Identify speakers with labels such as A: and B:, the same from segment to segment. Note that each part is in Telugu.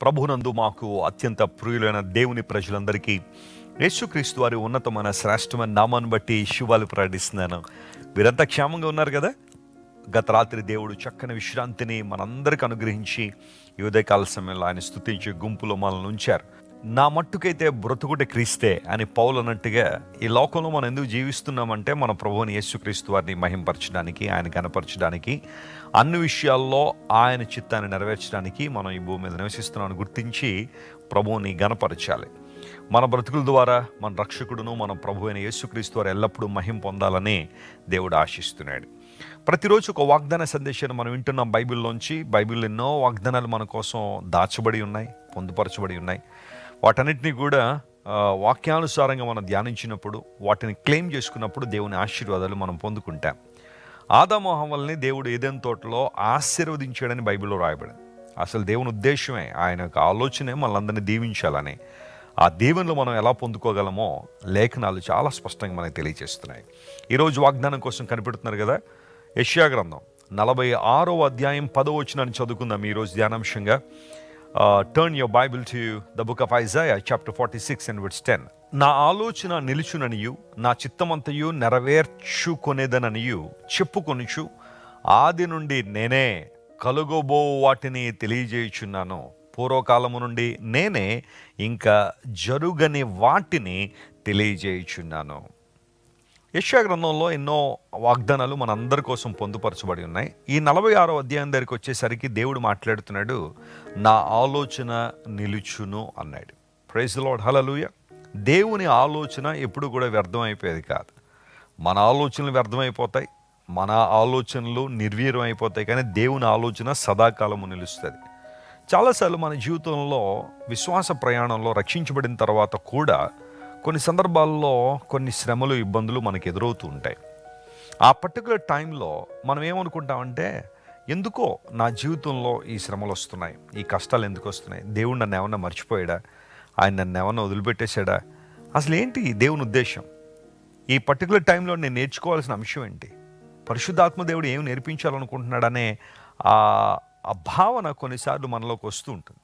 A: ప్రభునందు మాకు అత్యంత ప్రియులైన దేవుని ప్రజలందరికీ యేసుక్రీస్తు వారి ఉన్నతమైన శ్రేష్టమైన నామాన్ని బట్టి శుభాలు ప్రకటిస్తున్నాను. వీరంతా క్షేమంగా ఉన్నారు కదా? గత రాత్రి దేవుడు చక్కని విశ్రాంతిని మనందరికి అనుగ్రహించి ఈ ఉదయకాల సమయంలో ఆయన స్తుతించే గుంపులో మనల్ని ఉంచారు. నా మట్టుకైతే బ్రతుకుట క్రీస్తే అని పౌలు అన్నట్టుగా ఈ లోకంలో మనం ఎందుకు జీవిస్తున్నామంటే మన ప్రభువుని యేసుక్రీస్తు వారిని మహింపరచడానికి, ఆయన కనపరచడానికి, అన్ని విషయాల్లో ఆయన చిత్తాన్ని నెరవేర్చడానికి మనం ఈ భూమి మీద నివసిస్తున్నామని గుర్తించి ప్రభువుని గనపరచాలి. మన బ్రతుకుల ద్వారా మన రక్షకుడును మన ప్రభు అయిన యేసుక్రీస్తు వారు ఎల్లప్పుడూ మహిం పొందాలని దేవుడు ఆశిస్తున్నాడు. ప్రతిరోజు ఒక వాగ్దాన సందేశాన్ని మనం వింటున్నాం బైబిల్లోంచి. బైబిల్ ఎన్నో వాగ్దానాలు మన కోసం దాచబడి ఉన్నాయి, పొందుపరచబడి ఉన్నాయి. వాటన్నిటినీ కూడా వాక్యానుసారంగా మనం ధ్యానించినప్పుడు, వాటిని క్లెయిమ్ చేసుకున్నప్పుడు దేవుని ఆశీర్వాదాలు మనం పొందుకుంటాం. ఆదాము హవ్వల్ని దేవుడు ఏదెన్ తోటలో ఆశీర్వదించాడని బైబిల్లో రాయబడింది. అసలు దేవుని ఉద్దేశమే, ఆయన యొక్క ఆలోచనే మనల్ని దీవించాలని. ఆ దీవెనలు మనం ఎలా పొందుకోగలమో లేఖనాలు చాలా స్పష్టంగా మనకు తెలియజేస్తున్నాయి. ఈరోజు వాగ్దానం కోసం కనిపెడుతున్నారు కదా, యెషయా గ్రంథం 46వ అధ్యాయం 10వ వచనాన్ని చదువుకుందాం ఈరోజు ధ్యానాంశంగా. Turn your Bible to the book of Isaiah, chapter 46 and verse 10. నా ఆలోచన నిలుచుననియు నా చిత్తమంతయు నెరవేర్చుకొనేదననియు చెప్పుకొనుచు ఆది నుండి నేనే కలుగబో వాటిని తెలియజేయుచున్నాను. పూర్వకాలము నుండి నేనే ఇంకా జరుగని వాటిని తెలియజేయుచున్నాను. యెషయా గ్రంథంలో ఎన్నో వాగ్దానాలు మనందరి కోసం పొందుపరచబడి ఉన్నాయి. ఈ 46వ అధ్యాయం దగ్గరికి వచ్చేసరికి దేవుడు మాట్లాడుతున్నాడు, నా ఆలోచన నిలుచును అన్నాడు. ప్రైజ్ ది లార్డ్, హల్లెలూయా. దేవుని ఆలోచన ఎప్పుడు కూడా వ్యర్థం అయిపోయేది కాదు. మన ఆలోచనలు వ్యర్థమైపోతాయి, మన ఆలోచనలు నిర్వీర్యం అయిపోతాయి, కానీ దేవుని ఆలోచన సదాకాలము నిలుస్తుంది. చాలాసార్లు మన జీవితంలో విశ్వాస ప్రయాణంలో రక్షించబడిన తర్వాత కూడా కొన్ని సందర్భాల్లో కొన్ని శ్రమలు, ఇబ్బందులు మనకు ఎదురవుతూ ఉంటాయి. ఆ పర్టికులర్ టైంలో మనం ఏమనుకుంటామంటే, ఎందుకో నా జీవితంలో ఈ శ్రమలు వస్తున్నాయి, ఈ కష్టాలు ఎందుకు వస్తున్నాయి, దేవుడు నన్ను ఏమన్నా మర్చిపోయాడా, ఆయన నన్ను ఏమన్నా వదిలిపెట్టేశాడా, అసలు ఏంటి దేవుని ఉద్దేశం, ఈ పర్టికులర్ టైంలో నేను నేర్చుకోవాల్సిన అంశం ఏంటి, పరిశుద్ధాత్మ దేవుడు ఏమి నేర్పించాలనుకుంటున్నాడనే ఆ భావన కొన్నిసార్లు మనలోకి వస్తూ ఉంటుంది.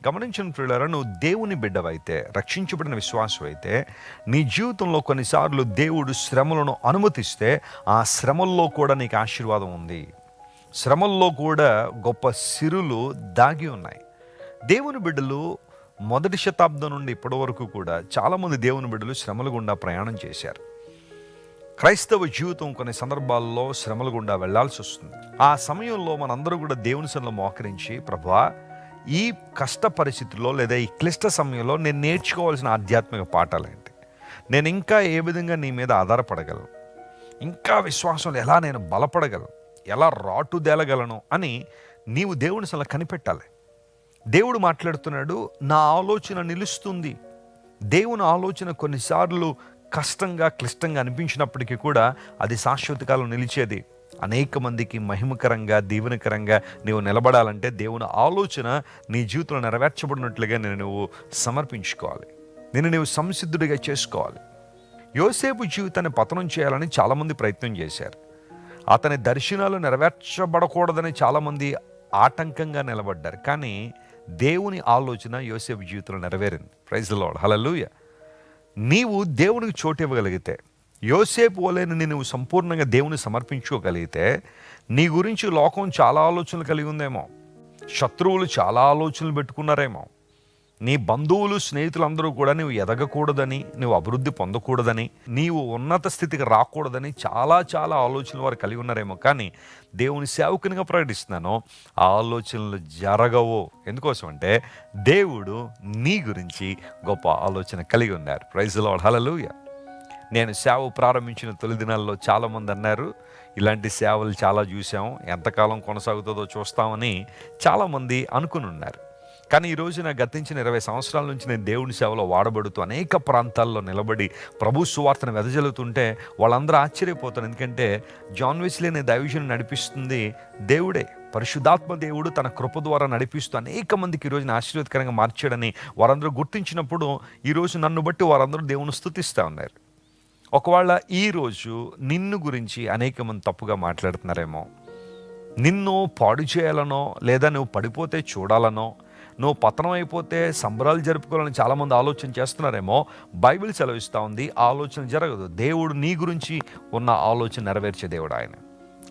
A: గమనించిన ప్రియులారా, నువ్వు దేవుని బిడ్డవైతే, రక్షించబడిన విశ్వాసం అయితే, నీ జీవితంలో కొన్నిసార్లు దేవుడు శ్రమలను అనుమతిస్తే ఆ శ్రమల్లో కూడా నీకు ఆశీర్వాదం ఉంది. శ్రమల్లో కూడా గొప్ప సిరులు దాగి ఉన్నాయి. దేవుని బిడ్డలు మొదటి శతాబ్దం నుండి ఇప్పటి వరకు కూడా చాలామంది దేవుని బిడ్డలు శ్రమల గుండా ప్రయాణం చేశారు. క్రైస్తవ జీవితం కొన్ని సందర్భాల్లో శ్రమల గుండా వెళ్లాల్సి వస్తుంది. ఆ సమయంలో మనందరూ కూడా దేవుని సన్నిధిలో మోకరించి, ప్రభువా, ఈ కష్ట పరిస్థితుల్లో లేదా ఈ క్లిష్ట సమయంలో నేను నేర్చుకోవాల్సిన ఆధ్యాత్మిక పాఠాలు ఏంటి, నేను ఇంకా ఏ విధంగా నీ మీద ఆధారపడగలను, ఇంకా విశ్వాసంలో ఎలా నేను బలపడగలను, ఎలా రాటుదేలగలను అని నీవు దేవుని సన్నిధిలో కనిపెట్టాలి. దేవుడు మాట్లాడుతున్నాడు, నా ఆలోచన నిలుస్తుంది. దేవుని ఆలోచన కొన్నిసార్లు కష్టంగా, క్లిష్టంగా అనిపించినప్పటికీ కూడా అది శాశ్వత కాలం నిలిచేది. అనేక మందికి మహిమకరంగా, దీవెనకరంగా నీవు నిలబడాలంటే దేవుని ఆలోచన నీ జీవితంలో నెరవేర్చబడినట్లుగా నువ్వు సమర్పించుకోవాలి, నీవు సంసిద్ధుడిగా చేసుకోవాలి. యోసేపు జీవితాన్ని పతనం చేయాలని చాలామంది ప్రయత్నం చేశారు. అతని దర్శనాలు నెరవేర్చబడకూడదని చాలామంది ఆటంకంగా నిలబడ్డారు. కానీ దేవుని ఆలోచన యోసేపు జీవితంలో నెరవేరింది. ప్రైజ్ ది లార్డ్, హల్లెలూయా. నీవు దేవునికి చోటు ఇవ్వగలిగితే, యోసేపు వలెని నువ్వు సంపూర్ణంగా దేవుని సమర్పించుకోగలిగితే, నీ గురించి లోకం చాలా ఆలోచనలు కలిగి ఉందేమో, శత్రువులు చాలా ఆలోచనలు పెట్టుకున్నారేమో, నీ బంధువులు, స్నేహితులందరూ కూడా నువ్వు ఎదగకూడదని, నువ్వు అభివృద్ధి పొందకూడదని, నీవు ఉన్నత స్థితికి రాకూడదని చాలా చాలా ఆలోచనలు వారు కలిగి ఉన్నారేమో. కానీ దేవుని సేవకునిగా ప్రకటిస్తున్నాను, ఆ ఆలోచనలు జరగవు. ఎందుకోసం అంటే దేవుడు నీ గురించి గొప్ప ఆలోచన కలిగి ఉన్నారు. ప్రైజ్ ది లార్డ్, హల్లెలూయా. నేను సేవ ప్రారంభించిన తొలి దినాల్లో చాలామంది అన్నారు, ఇలాంటి సేవలు చాలా చూసాం, ఎంతకాలం కొనసాగుతుందో చూస్తామని చాలామంది అనుకుని ఉన్నారు. కానీ ఈరోజు నా గతించిన 20 సంవత్సరాల నుంచి నేను దేవుని సేవలో వాడబడుతూ అనేక ప్రాంతాల్లో నిలబడి ప్రభు సువార్తను వెదజల్లుతుంటే వాళ్ళందరూ ఆశ్చర్యపోతారు. ఎందుకంటే జాన్ వెస్లీ అనే దైవజనుని నడిపిస్తుంది దేవుడే. పరిశుద్ధాత్మ దేవుడు తన కృప ద్వారా నడిపిస్తూ అనేక మందికి ఈరోజు ఆశీర్వాదకరంగా మార్చాడని వారందరూ గుర్తించినప్పుడు ఈరోజు నన్ను బట్టి వారందరూ దేవుని స్తుతిస్తూ ఉన్నారు. ఒకవేళ ఈరోజు నిన్ను గురించి అనేక మంది తప్పుగా మాట్లాడుతున్నారేమో, నిన్ను పాడు చేయాలనో లేదా నువ్వు పడిపోతే చూడాలనో నువ్వు పతనం అయిపోతే సంబరాలు జరుపుకోవాలని చాలామంది ఆలోచన చేస్తున్నారేమో. బైబిల్ సెలవిస్తూ ఉంది ఆలోచన జరగదు. దేవుడు నీ గురించి ఉన్న ఆలోచన నెరవేర్చే దేవుడు ఆయన.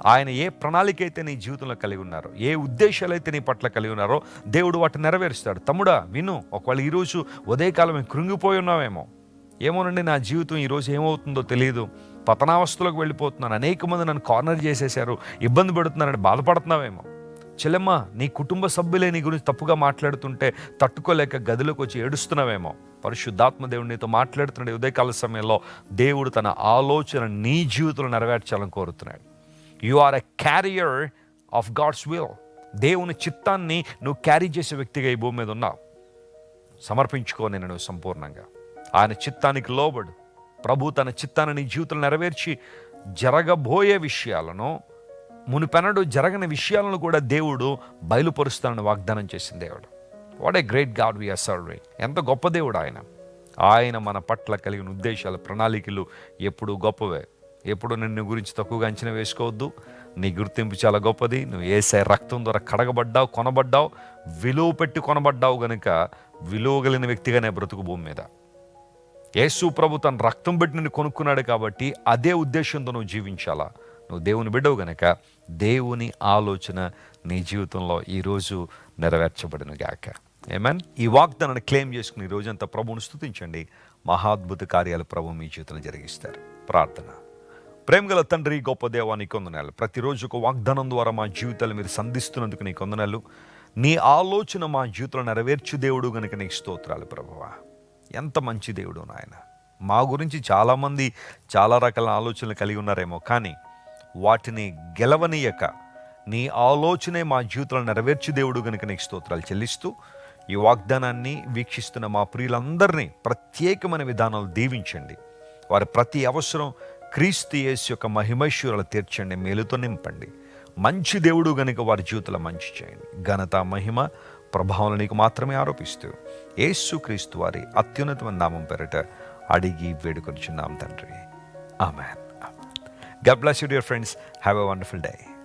A: ఆయన ఏ ప్రణాళిక అయితే నీ జీవితంలో కలిగి ఉన్నారో, ఏ ఉద్దేశాలు అయితే నీ పట్ల కలిగి ఉన్నారో దేవుడు వాటిని నెరవేరుస్తాడు. తమ్ముడా విను, ఒకవేళ ఈరోజు ఉదయకాలం కృంగిపోయి ఉన్నావేమో, ఏమోనండి నా జీవితం ఈరోజు ఏమవుతుందో తెలియదు, పతనావస్థలోకి వెళ్ళిపోతున్నాను, అనేక మంది నన్ను కార్నర్ చేసేశారు, ఇబ్బంది పెడుతున్నారని బాధపడుతున్నావేమో. చెల్లెమ్మ, నీ కుటుంబ సభ్యులే నీ గురించి తప్పుగా మాట్లాడుతుంటే తట్టుకోలేక గదిలోకి వచ్చి ఏడుస్తున్నావేమో. పరిశుద్ధాత్మ దేవుడు నీతో మాట్లాడుతున్నాడు. ఉదయకాల సమయంలో దేవుడు తన ఆలోచన నీ జీవితంలో నెరవేర్చాలని కోరుతున్నాడు. You are a carrier of God's will. దేవుని చిత్తాన్ని నువ్వు క్యారీ చేసే వ్యక్తిగా ఈ భూమి మీద ఉన్నావు. సమర్పించుకో నేను నువ్వు సంపూర్ణంగా. ఆయన చిత్తానికి లోబడు. ప్రభు తన చిత్తాన్ని నీ జీవితంలో నెరవేర్చి జరగబోయే విషయాలను, మునిపెన్నడు జరగని విషయాలను కూడా దేవుడు బయలుపరుస్తానని వాగ్దానం చేసిన దేవుడు. What a great God we are serving. ఎంత గొప్ప దేవుడు ఆయన. ఆయన మన పట్ల కలిగిన ఉద్దేశాలు, ప్రణాళికలు ఎప్పుడూ గొప్పవే. ఎప్పుడు నిన్ను గురించి తక్కువగా అంచనా వేసుకోవద్దు. నీ గుర్తింపు చాలా గొప్పది. నువ్వు యేసయ్య రక్తం ద్వారా కడగబడ్డావు, కొనబడ్డావు, విలువ పెట్టి కొనబడ్డావు గనుక విలువ కలిగిన వ్యక్తిగానే బ్రతుకు భూమి మీద. యేసు ప్రభు తన రక్తం పెట్టి నిన్ను కొనుక్కున్నాడు కాబట్టి అదే ఉద్దేశంతో నువ్వు జీవించాలా. నువ్వు దేవుని బిడ్డవు గనక దేవుని ఆలోచన నీ జీవితంలో ఈరోజు నెరవేర్చబడిన గాక. ఆమేన్. ఈ వాగ్దానాన్ని క్లెయిమ్ చేసుకుని ఈ రోజంతా ప్రభువును స్తుతించండి. మహాద్భుత కార్యాలు ప్రభు మీ జీవితంలో జరిగిస్తారు. ప్రార్థన. ప్రేమగల తండ్రి, గొప్ప దేవా, నీ కొందనాలు. ప్రతిరోజు ఒక వాగ్దానం ద్వారా మా జీవితాలు మీరు సంధిస్తున్నందుకు నీ కొందనాలు. నీ ఆలోచన మా జీవితంలో నెరవేర్చు దేవుడు గనుక నీకు స్తోత్రాలు ప్రభువా. ఎంత మంచి దేవుడు నాయన. మా గురించి చాలామంది చాలా రకాల ఆలోచనలు కలిగి ఉన్నారేమో, కానీ వాటిని గెలవనీయక నీ ఆలోచనే మా జీవితంలో నెరవేర్చు దేవుడు గనుక నీకు స్తోత్రాలు చెల్లిస్తూ ఈ వాగ్దానాన్ని వీక్షిస్తున్న మా ప్రియులందరినీ ప్రత్యేకమైన విధానాలు దీవించండి. వారి ప్రతి అవసరం క్రీస్తు యేసు యొక్క మహిమైశ్వర్యాలు తీర్చండి, మేలుతో నింపండి. మంచి దేవుడు గనుక వారి జీవితంలో మంచి చేయండి. ఘనత, మహిమ, ప్రభావం నీకు మాత్రమే ఆరోపిస్తూ యేసు క్రీస్తు వారి అత్యున్నతమైన నామం పేరిట అడిగి వేడుకొనిచున్నాం తండ్రి. ఆమేన్. God bless you, dear friends. Have a wonderful day.